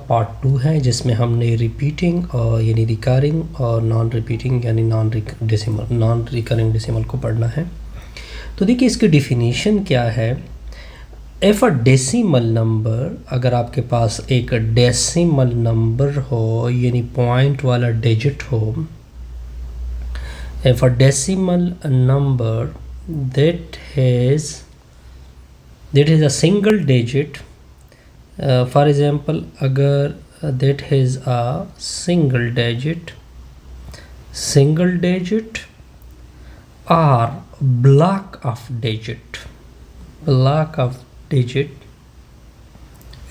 Part 2 है जिसमें हमने रिपीटिंग और यानी रिकरिंग और नॉन रिपीटिंग यानी नॉन रिकरिंग डेसिमल को पढ़ना है। तो देखिए इसकी डिफिनीशन क्या है। इफ़ अ डेसिमल नंबर, अगर आपके पास एक डेसिमल नंबर हो यानी पॉइंट वाला डिजिट हो, if a decimal number that is a single digit, for example अगर that is a single digit or block of digit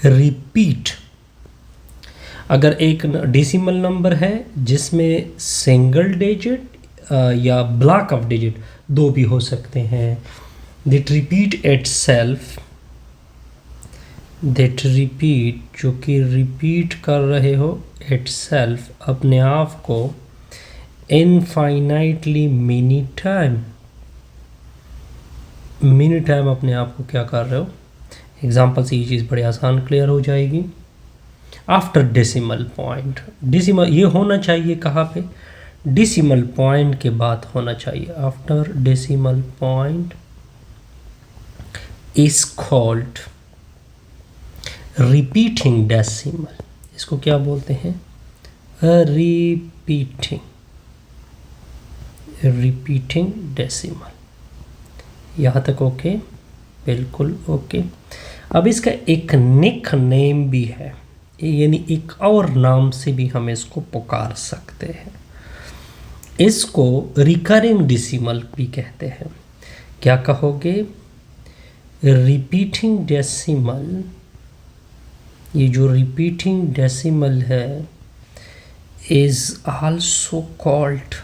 repeat, अगर एक डेसिमल नंबर है जिसमें सिंगल डिजिट या ब्लॉक ऑफ डिजिट दो भी हो सकते हैं, that repeat itself, जो कि रिपीट कर रहे हो itself, अपने आप को infinitely many time अपने आप को क्या कर रहे हो। एग्जाम्पल से ये चीज़ बड़ी आसान क्लियर हो जाएगी। आफ्टर डेसिमल पॉइंट, डेसिमल ये होना चाहिए कहाँ पे, डेसिमल पॉइंट के बाद होना चाहिए। After decimal point is called repeating decimal. इसको क्या बोलते हैं, रिपीटिंग डेसिमल। यहाँ तक ओके, बिल्कुल ओके। अब इसका एक निक नेम भी है, यानी एक और नाम से भी हम इसको पुकार सकते हैं। इसको रिकरिंग डेसिमल भी कहते हैं। क्या कहोगे, रिपीटिंग डेसिमल। ये जो रिपीटिंग डेसिमल है इज आल्सो कॉल्ड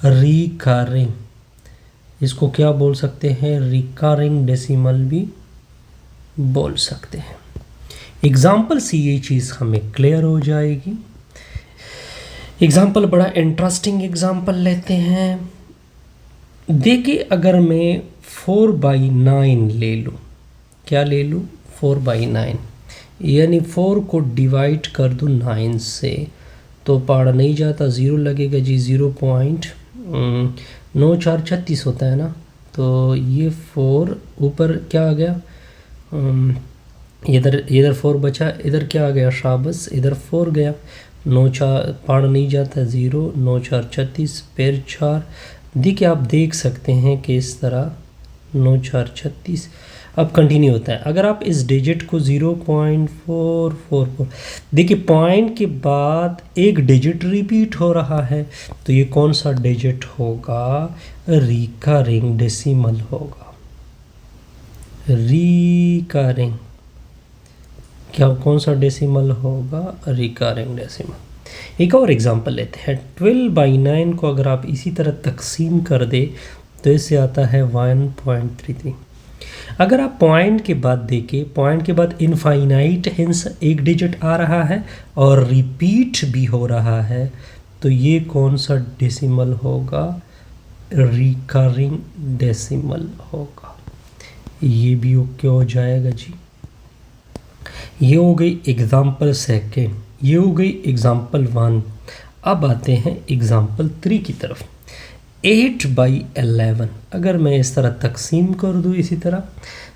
रिकरिंग। इसको क्या बोल सकते हैं, रिकरिंग डेसिमल भी बोल सकते हैं। एग्जाम्पल से ये चीज़ हमें क्लियर हो जाएगी। एग्जाम्पल बड़ा इंटरेस्टिंग एग्जाम्पल लेते हैं। देखिए अगर मैं 4/9 ले लूँ, क्या ले लूँ, 4/9, यानी 4 को डिवाइड कर दूँ 9 से, तो पढ़ नहीं जाता, ज़ीरो लगेगा जी, 0.9×4=36 होता है ना। तो ये 4 ऊपर क्या आ गया, इधर 4 बचा, इधर क्या आ गया, शाबस, इधर 4 गया। 9×4 पढ़ नहीं जाता, 0, 9×4=36, फिर 4। देखिए आप देख सकते हैं कि इस तरह 9×4=36 अब कंटिन्यू होता है। अगर आप इस डिजिट को 0.444, देखिए पॉइंट के बाद एक डिजिट रिपीट हो रहा है, तो ये कौन सा डिजिट होगा, रिकरिंग डेसिमल होगा। रिकरिंग क्या, कौन सा डेसिमल होगा, रिकरिंग डेसिमल। एक और एग्जांपल लेते हैं। 12/9 को अगर आप इसी तरह तकसीम कर दे तो इससे आता है 1.33। अगर आप पॉइंट के बाद देखें, पॉइंट के बाद इनफाइनाइट हिंस एक डिजिट आ रहा है और रिपीट भी हो रहा है, तो ये कौन सा डेसिमल होगा, रिकरिंग डेसिमल होगा। ये भी ओके हो जाएगा जी। ये हो गई एग्जाम्पल सेकेंड, ये हो गई एग्जाम्पल 1। अब आते हैं एग्जाम्पल 3 की तरफ। 8/11 अगर मैं इस तरह तकसीम कर दूँ इसी तरह,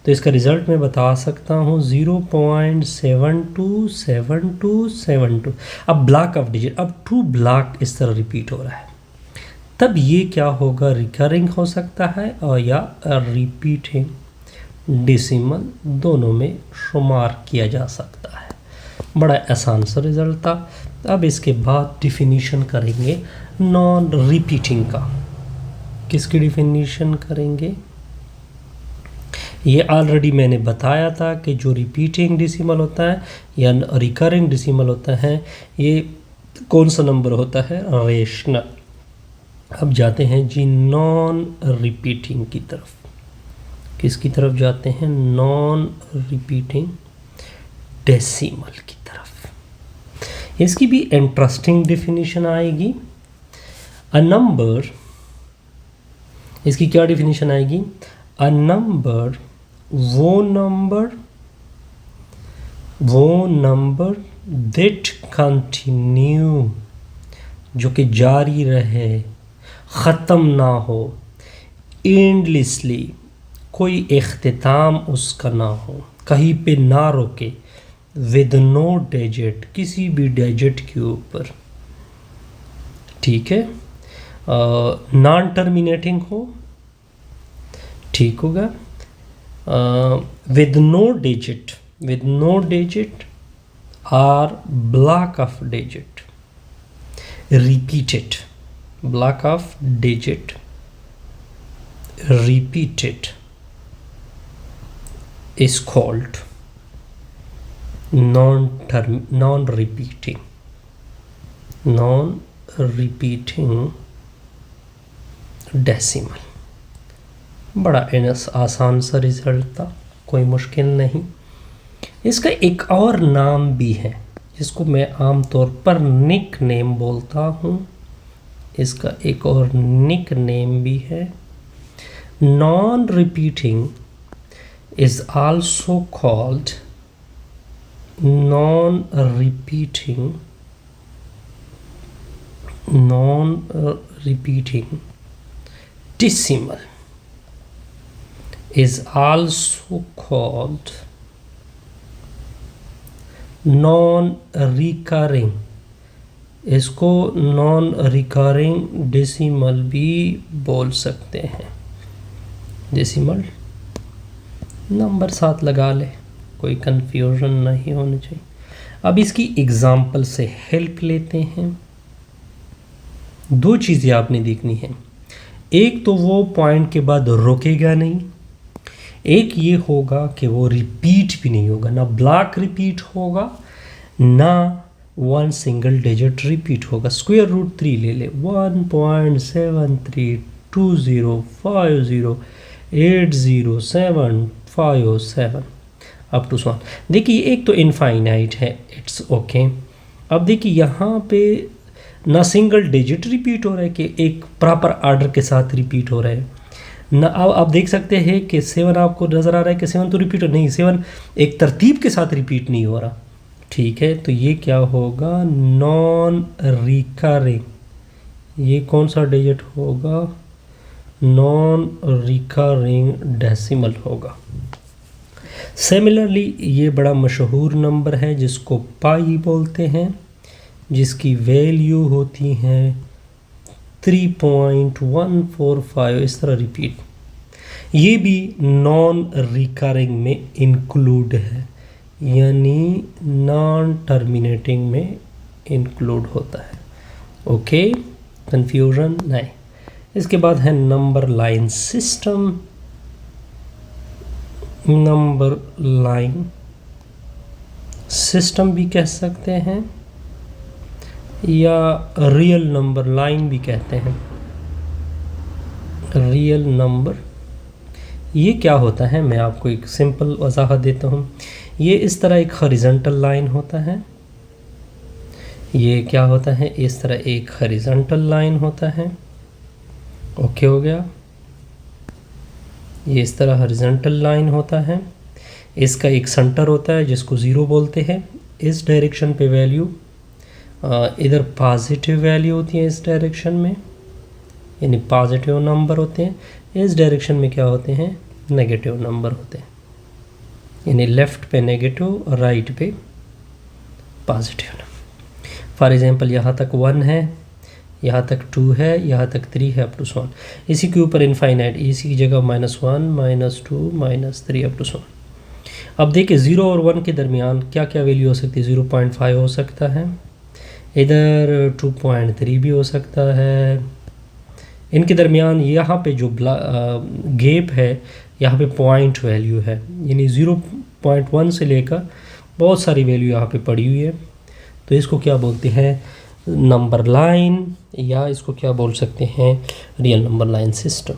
तो इसका रिज़ल्ट मैं बता सकता हूँ 0.727272। अब ब्लॉक ऑफ डिजिट, अब 2 ब्लॉक इस तरह रिपीट हो रहा है, तब ये क्या होगा, रिकरिंग हो सकता है और या रिपीटिंग डेसिमल, दोनों में शुमार किया जा सकता है। बड़ा आसान सा रिज़ल्ट था। अब इसके बाद डिफिनीशन करेंगे नॉन रिपीटिंग का। किसकी डिफिनीशन करेंगे, ये ऑलरेडी मैंने बताया था कि जो रिपीटिंग डेसिमल होता है या रिकरिंग डेसिमल होता है, ये कौन सा नंबर होता है, रेशनल। अब जाते हैं जी नॉन रिपीटिंग की तरफ। किसकी तरफ जाते हैं, नॉन रिपीटिंग डेसिमल की तरफ। इसकी भी इंटरेस्टिंग डिफिनीशन आएगी। अ नंबर, इसकी क्या डिफिनीशन आएगी, अ नंबर वो नंबर वो नंबर दैट कंटिन्यू, जो कि जारी रहे, ख़त्म ना हो, एंडलेसली, कोई इख्तिताम उसका ना हो, कहीं पे ना रुके, विद नो डिजिट, किसी भी डिजिट के ऊपर, ठीक है, नॉन टर्मिनेटिंग हो, ठीक होगा, with no digit or block of digit, repeated, block of digit repeated is called non-repeating decimal। बड़ा आसान सा रिजल्ट था, कोई मुश्किल नहीं। इसका एक और नाम भी है जिसको मैं आमतौर पर निक नेम बोलता हूँ। इसका एक और निक नेम भी है। Non repeating is also called non repeating decimal is also called non recurring, इसको नॉन रिकरिंग डेसिमल भी बोल सकते हैं। डेसिमल नंबर साथ लगा ले, कोई कंफ्यूजन नहीं होनी चाहिए। अब इसकी एग्जाम्पल से हेल्प लेते हैं। दो चीज़ें आपने देखनी है, एक तो वो पॉइंट के बाद रुकेगा नहीं, एक ये होगा कि वो रिपीट भी नहीं होगा, ना ब्लॉक रिपीट होगा ना वन सिंगल डिजिट रिपीट होगा। स्क्वायर रूट 3 ले ले, 1.732050807557 अप टू 1। देखिए एक तो इनफाइनाइट है, इट्स ओके। अब देखिए यहाँ पे ना सिंगल डिजिट रिपीट हो रहा है कि एक प्रॉपर ऑर्डर के साथ रिपीट हो रहा है ना। अब आप देख सकते हैं कि 7 आपको नज़र आ रहा है कि 7 तो रिपीट हो नहीं, 7 एक तरतीब के साथ रिपीट नहीं हो रहा, ठीक है। तो ये क्या होगा, नॉन रिकरिंग। ये कौन सा डिजिट होगा, नॉन रिकरिंग डेसिमल होगा। सिमिलरली ये बड़ा मशहूर नंबर है जिसको पाई बोलते हैं, जिसकी वैल्यू होती है 3.145, इस तरह रिपीट। ये भी नॉन रिकरिंग में इंक्लूड है, यानी नॉन टर्मिनेटिंग में इंक्लूड होता है। ओके, कंफ्यूजन नहीं। इसके बाद है number line system. Number line system भी कह सकते हैं या रियल नंबर लाइन भी कहते हैं। रियल नंबर ये क्या होता है, मैं आपको एक सिंपल वजाहत देता हूँ। ये इस तरह एक हॉरिजॉन्टल लाइन होता है। ये क्या होता है, इस तरह एक हॉरिजॉन्टल लाइन होता है। ओके हो गया, ये इस तरह हॉरिजॉन्टल लाइन होता है। इसका एक सेंटर होता है जिसको ज़ीरो बोलते हैं। इस डायरेक्शन पे वैल्यू इधर पॉजिटिव वैल्यू होती है, इस डायरेक्शन में यानी पॉजिटिव नंबर होते हैं। इस डायरेक्शन में क्या होते हैं, नेगेटिव नंबर होते हैं, यानी लेफ़्ट पे नेगेटिव और राइट पे पॉजिटिव नंबर। फॉर एग्जांपल यहाँ तक 1 है, यहाँ तक 2 है, यहाँ तक 3 है, अप टू 1। इसी के ऊपर इनफाइनाइट, इसी की जगह -1 -2 -3 अप टू 1। अब देखिए 0 और 1 के दरमियान क्या क्या वैल्यू हो सकती है। 0.5 हो सकता है, इधर 2.3 भी हो सकता है। इनके दरमियान यहाँ पे जो गैप है, यहाँ पे पॉइंट वैल्यू है, यानी 0.1 से लेकर बहुत सारी वैल्यू यहाँ पे पड़ी हुई है। तो इसको क्या बोलते हैं, नंबर लाइन, या इसको क्या बोल सकते हैं, रियल नंबर लाइन सिस्टम।